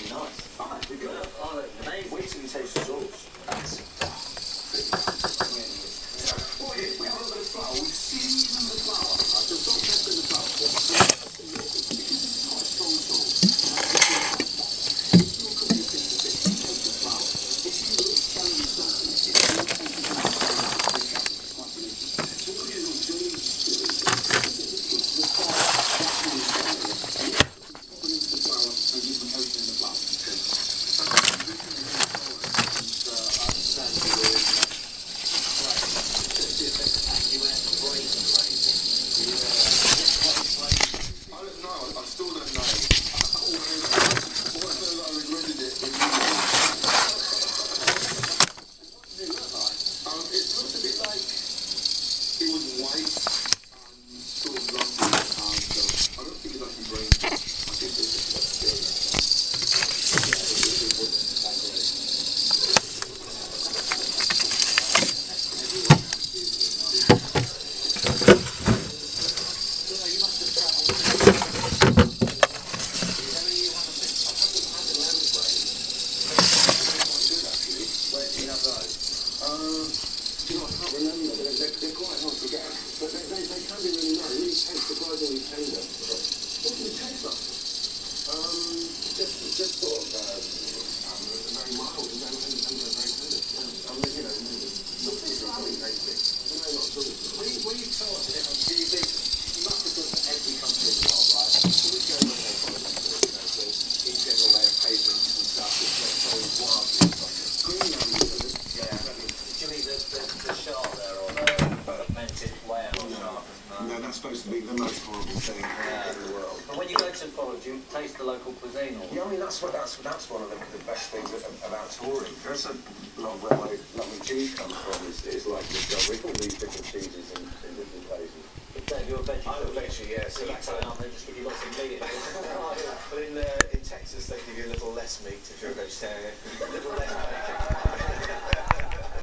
nice. Alright, we're good. Oh, amazing. Wait till you taste the sauce. That's well, here, we have a little bit of flour. We season the flour. Right, so don't mess with the flour. It's quite strong sauce. If you're cooking fish to fish, you take the flour. If you look at smelling sauce, it's really taking the flour. It's quite delicious. So what you do is you need to do is the flour, that's really strong. And you put it into the flour and give them coating in the flour. They're quite hard to get, but they can be really nice, really surprisingly tender. What do they taste like? Just sort of very mild and very tender. You know, nothing really tasty. No, not at all. When you tarted it on TV, you must have done for every country in the world, right? So which goes on their politics, you know, so in general they have pavements and stuff, which are so wildly green onions. Yeah. Do you mean the shark there, or the fermented whale or shark? No, that's supposed to be the most horrible thing in the world. But when you go to foreign, do you taste the local cuisine? Or? Yeah, I mean that's one of the best things about touring. There's a lot where my lovely cheese comes from is like discovering all these different cheeses in different places. But Dave, you're a veggie. I'm a veggie, yeah. So you turn up, they just give you lots of meat. But in Texas they give you a little less meat if you're a vegetarian. A little less bacon.